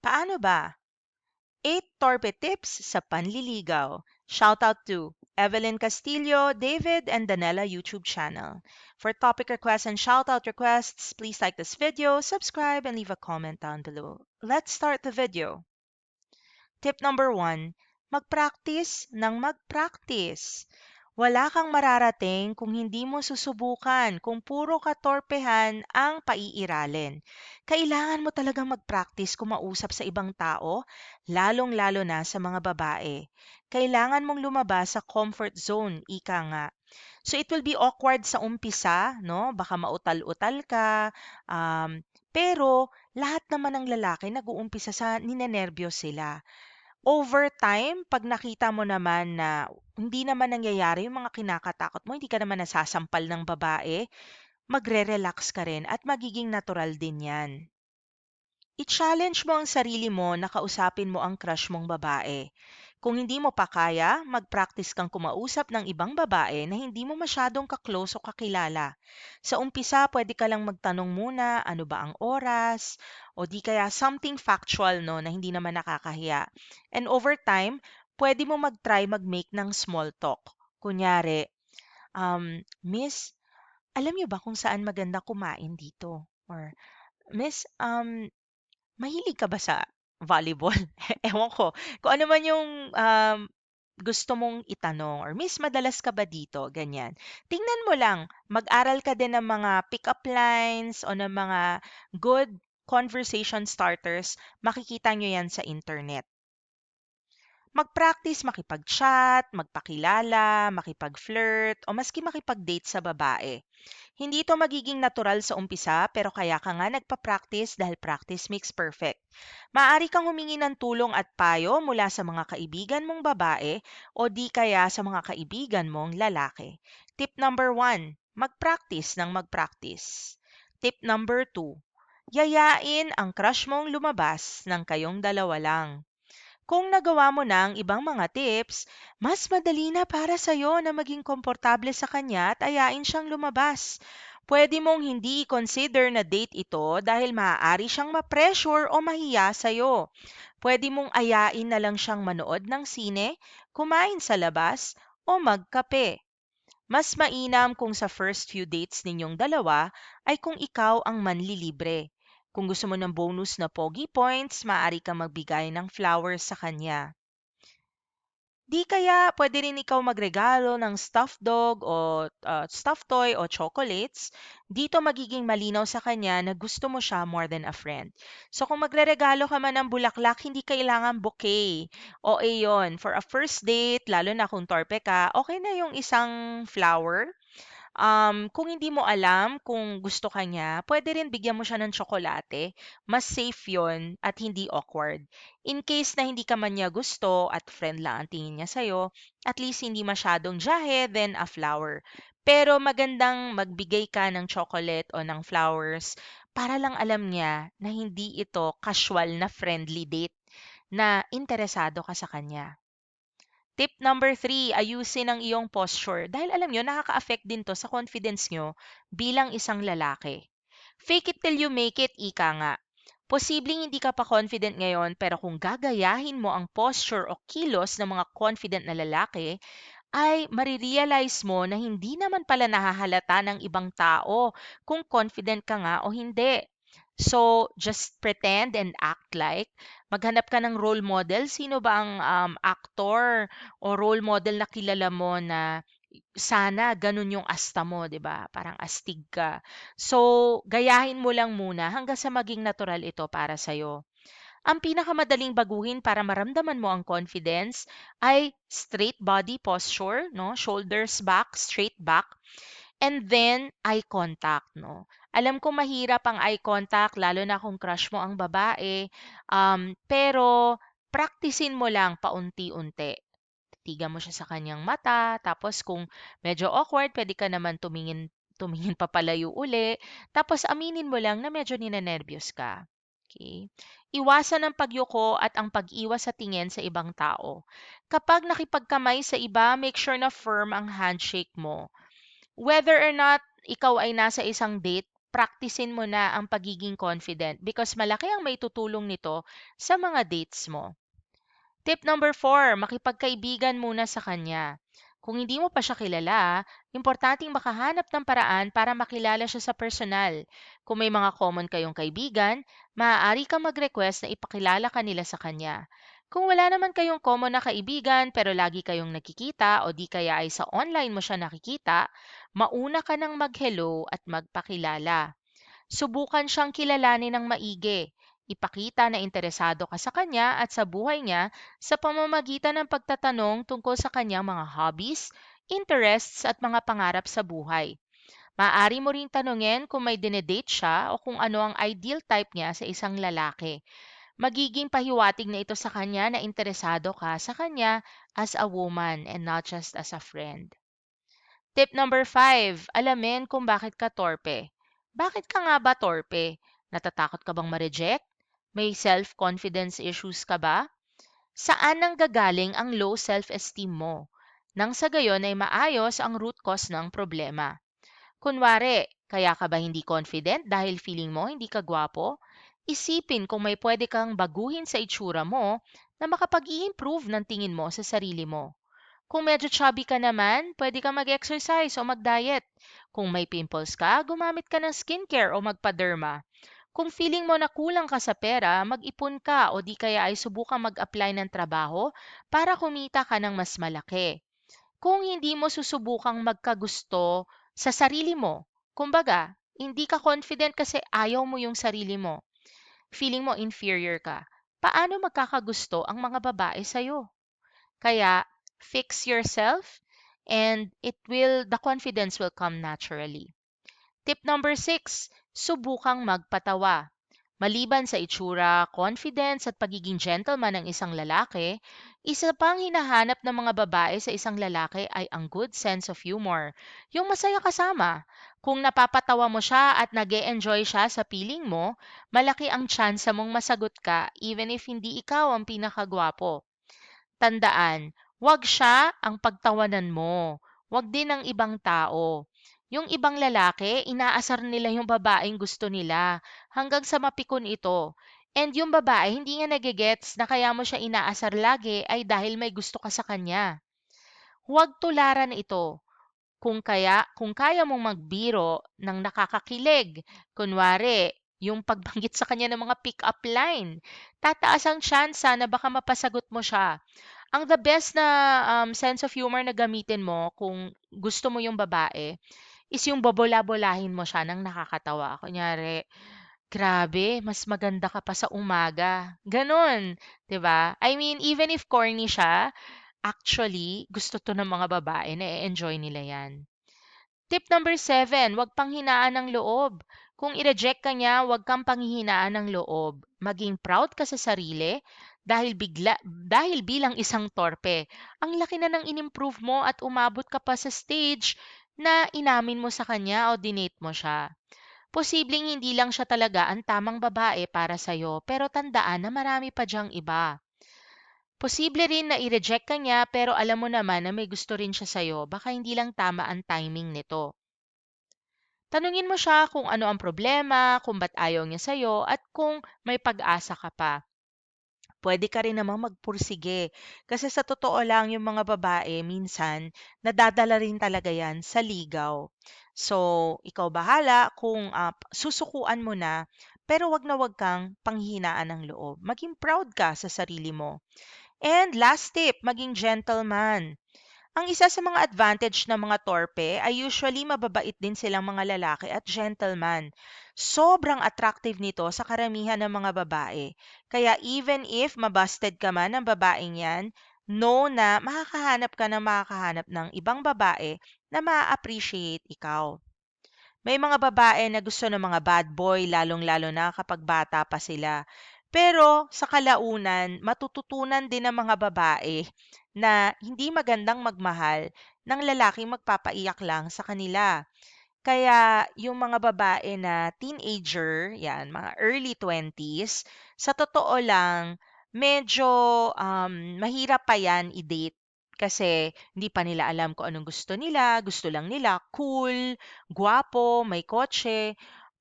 Paano ba? 8 torpe tips sa panliligaw. Shoutout to Evelyn Castillo, David, and Danella YouTube channel. For topic requests and shoutout requests, please like this video, subscribe, and leave a comment down below. Let's start the video. Tip number 1, mag-practice ng mag-practice. Wala kang mararating kung hindi mo susubukan, kung puro katorpehan ang paiiralin. Kailangan mo talagang mag-practice kumausap sa ibang tao, lalong-lalo na sa mga babae. Kailangan mong lumabas sa comfort zone, ika nga. So it will be awkward sa umpisa, no? Baka mautal-utal ka, pero lahat naman ng lalaki nag-uumpisa sa ninenerbiyos sila. Over time, 'pag nakita mo naman na hindi naman nangyayari yung mga kinakatakot mo, hindi ka naman nasasampal ng babae, magre-relax ka rin at magiging natural din 'yan. I-challenge mo ang sarili mo na kausapin mo ang crush mong babae. Kung hindi mo pa kaya, mag-practice kang kumausap ng ibang babae na hindi mo masyadong ka-close o kakilala. Sa umpisa, pwede ka lang magtanong muna, ano ba ang oras, o di kaya something factual no, na hindi naman nakakahiya. And over time, pwede mo mag-try mag-make ng small talk. Kunyari, Miss, alam niyo ba kung saan maganda kumain dito? Or, Miss, mahilig ka ba sa volleyball? Ewan ko, kung ano man yung, gusto mong itanong or, "Miss, madalas ka ba dito?" Ganyan. Tingnan mo lang, mag-aral ka din ng mga pick-up lines o ng mga good conversation starters, makikita nyo yan sa internet. Mag-practice makipag-chat, magpakilala, makipag-flirt, o maski makipag-date sa babae. Hindi ito magiging natural sa umpisa pero kaya ka nga nagpa-practice dahil practice makes perfect. Maaari kang humingi ng tulong at payo mula sa mga kaibigan mong babae o di kaya sa mga kaibigan mong lalaki. Tip number 1, mag-practice ng mag-practice. Tip number 2, yayain ang crush mong lumabas ng kayong dalawa lang. Kung nagawa mo na ang ibang mga tips, mas madali na para sa'yo na maging komportable sa kanya at ayain siyang lumabas. Pwede mong hindi i-consider na date ito dahil maaari siyang ma-pressure o mahiya sa'yo. Pwede mong ayain na lang siyang manood ng sine, kumain sa labas, o magkape. Mas mainam kung sa first few dates ninyong dalawa ay kung ikaw ang manlilibre. Kung gusto mo ng bonus na pogi points, maaari kang magbigay ng flowers sa kanya. Di kaya pwede rin ikaw magregalo ng stuffed dog o stuffed toy o chocolates. Dito magiging malinaw sa kanya na gusto mo siya more than a friend. So kung magreregalo ka man ng bulaklak, hindi kailangan bouquet. O yon, for a first date, lalo na kung torpe ka, okay na yung isang flower. Kung hindi mo alam kung gusto ka niya, pwede rin bigyan mo siya ng tsokolate. Mas safe yon at hindi awkward. In case na hindi ka man niya gusto at friend lang ang tingin niya sa'yo, at least hindi masyadong jahe, then a flower. Pero magandang magbigay ka ng chocolate o ng flowers para lang alam niya na hindi ito casual na friendly date na interesado ka sa kanya. Tip number 3, ayusin ang iyong posture. Dahil alam nyo, nakaka-affect din to sa confidence nyo bilang isang lalaki. Fake it till you make it, ika nga. Posibleng hindi ka pa confident ngayon pero kung gagayahin mo ang posture o kilos ng mga confident na lalaki, ay marirealize mo na hindi naman pala nahahalata ng ibang tao kung confident ka nga o hindi. So, just pretend and act like. Maghanap ka ng role model. Sino ba ang actor o role model na kilala mo na sana ganun yung asta mo, 'di ba? Parang astig ka. So, gayahin mo lang muna hanggang sa maging natural ito para sa ang pinakamadaling baguhin para maramdaman mo ang confidence ay straight body posture, no? Shoulders back, straight back, and then eye contact, no? Alam ko mahirap ang eye contact lalo na kung crush mo ang babae, pero praktisin mo lang paunti-unti. Titigan mo siya sa kanyang mata, tapos kung medyo awkward, pwede ka naman tumingin tumingin papalayo uli, tapos aminin mo lang na medyo ninenervyos ka. Okay? Iwasan ang pagyuko at ang pag-iwas sa tingin sa ibang tao. Kapag nakipagkamay sa iba, make sure na firm ang handshake mo. Whether or not ikaw ay nasa isang date, praktisin mo na ang pagiging confident because malaki ang may tutulong nito sa mga dates mo. Tip number 4, makipagkaibigan muna sa kanya. Kung hindi mo pa siya kilala, importanteng makahanap ng paraan para makilala siya sa personal. Kung may mga common kayong kaibigan, maaari kang mag-request na ipakilala ka nila sa kanya. Kung wala naman kayong common na kaibigan pero lagi kayong nakikita o di kaya ay sa online mo siya nakikita, mauna ka ng mag-hello at magpakilala. Subukan siyang kilalanin ng maigi. Ipakita na interesado ka sa kanya at sa buhay niya sa pamamagitan ng pagtatanong tungkol sa kanyang mga hobbies, interests at mga pangarap sa buhay. Maaari mo ring tanungin kung may dinedate siya o kung ano ang ideal type niya sa isang lalaki. Magiging pahiwatig na ito sa kanya na interesado ka sa kanya as a woman and not just as a friend. Tip number 5, alamin kung bakit ka torpe. Bakit ka nga ba torpe? Natatakot ka bang ma-reject? May self-confidence issues ka ba? Saan nang gagaling ang low self-esteem mo? Nang sa gayon ay maayos ang root cause ng problema. Kunwari, kaya ka ba hindi confident dahil feeling mo hindi ka gwapo? Isipin kung may pwede kang baguhin sa itsura mo na makapag-i-improve ng tingin mo sa sarili mo. Kung medyo chubby ka naman, pwede ka mag-exercise o mag-diet. Kung may pimples ka, gumamit ka ng skincare o magpa-derma. Kung feeling mo na kulang ka sa pera, mag-ipon ka o di kaya ay subukang mag-apply ng trabaho para kumita ka ng mas malaki. Kung hindi mo susubukang magkagusto sa sarili mo, kumbaga, hindi ka confident kasi ayaw mo yung sarili mo, feeling mo inferior ka, paano magkakagusto ang mga babae sa'yo? Kaya, fix yourself and the confidence will come naturally. Tip number 6, subukang magpatawa. Maliban sa itsura, confidence at pagiging gentleman ng isang lalaki, isa pang hinahanap ng mga babae sa isang lalaki ay ang good sense of humor. Yung masaya kasama. Kung napapatawa mo siya at nag enjoy siya sa piling mo, malaki ang tsansa mong masagot ka even if hindi ikaw ang pinakagwapo. Tandaan, wag siya ang pagtawanan mo. Wag din ang ibang tao. Yung ibang lalaki, inaasar nila yung babaeng gusto nila hanggang sa mapikon ito. And yung babae, hindi nga nagigets na kaya mo siya inaasar lagi ay dahil may gusto ka sa kanya. Huwag tularan ito. Kung kaya mong magbiro ng nakakakilig, kunwari, yung pagbanggit sa kanya ng mga pick-up line, tataas ang tsansa na baka mapasagot mo siya. Ang the best na sense of humor na gamitin mo kung gusto mo yung babae is yung bobola-bolahin mo siya ng nakakatawa. Kunyari, grabe, mas maganda ka pa sa umaga. Ganon, 'di ba? I mean, even if corny siya, actually, gusto to ng mga babae, na-enjoy nila yan. Tip number 7, huwag panghinaan ng loob. Kung i-reject ka niya, huwag kang panghihinaan ng loob. Maging proud ka sa sarili dahil bilang isang torpe. Ang laki na ng inimprove mo at umabot ka pa sa stage na inamin mo sa kanya o dinate mo siya. Posibleng hindi lang siya talaga ang tamang babae para sa'yo, pero tandaan na marami pa diyang iba. Posible rin na i-reject ka niya pero alam mo naman na may gusto rin siya sa'yo, baka hindi lang tama ang timing nito. Tanungin mo siya kung ano ang problema, kung ba't ayaw niya sa'yo, at kung may pag-asa ka pa. Pwede ka rin namang magpursige. Kasi sa totoo lang, yung mga babae, minsan, nadadala rin talaga yan sa ligaw. So, ikaw bahala kung susukuan mo na, pero wag kang panghihinaan ng loob. Maging proud ka sa sarili mo. And last tip, maging gentleman. Ang isa sa mga advantage ng mga torpe ay usually mababait din silang mga lalaki at gentleman. Sobrang attractive nito sa karamihan ng mga babae. Kaya even if mabusted ka man ng babaeng yan, know na makakahanap ng ibang babae na ma-appreciate ikaw. May mga babae na gusto ng mga bad boy, lalong-lalo na kapag bata pa sila. Pero sa kalaunan, matututunan din ng mga babae na hindi magandang magmahal ng lalaking magpapaiyak lang sa kanila. Kaya yung mga babae na teenager, yan, mga early 20s, sa totoo lang, medyo mahirap pa yan i-date. Kasi hindi pa nila alam kung anong gusto nila. Gusto lang nila cool, guwapo, may kotse.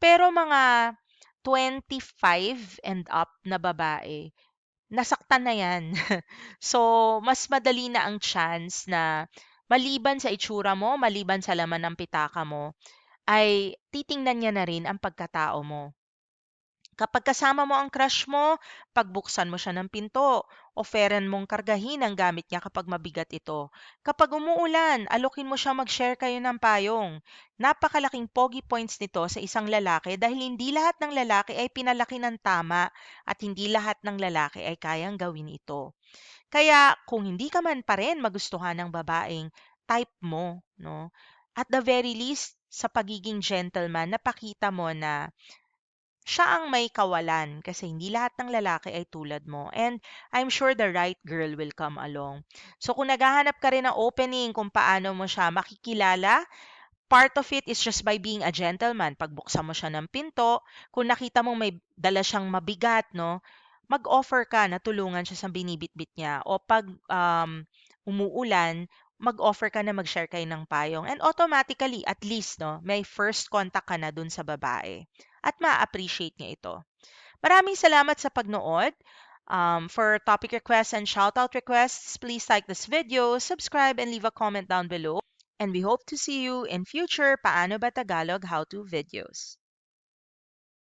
Pero mga 25 and up na babae, nasaktan na yan. So, mas madali na ang chance na maliban sa itsura mo, maliban sa laman ng pitaka mo, ay titingnan niya na rin ang pagkatao mo. Kapag kasama mo ang crush mo, pagbuksan mo siya ng pinto, offeran mong kargahin ang gamit niya kapag mabigat ito. Kapag umuulan, alokin mo siya mag-share kayo ng payong. Napakalaking pogi points nito sa isang lalaki dahil hindi lahat ng lalaki ay pinalaki ng tama at hindi lahat ng lalaki ay kayang gawin ito. Kaya kung hindi ka man pa rin magustuhan ng babaeng type mo, no? At the very least, sa pagiging gentleman, napakita mo na siya ang may kawalan kasi hindi lahat ng lalaki ay tulad mo. And I'm sure the right girl will come along. So kung naghahanap ka rin ng opening kung paano mo siya makikilala, part of it is just by being a gentleman. Pagbuksan mo siya ng pinto, kung nakita mong may dala siyang mabigat, no, mag-offer ka na tulungan siya sa binibitbit niya. O pag umuulan, mag-offer ka na mag-share kayo ng payong. And automatically, at least, no, may first contact ka na dun sa babae. At ma-appreciate niya ito. Maraming salamat sa pagnood. For topic requests and shoutout requests, please like this video, subscribe, and leave a comment down below. And we hope to see you in future Paano ba Tagalog how-to videos.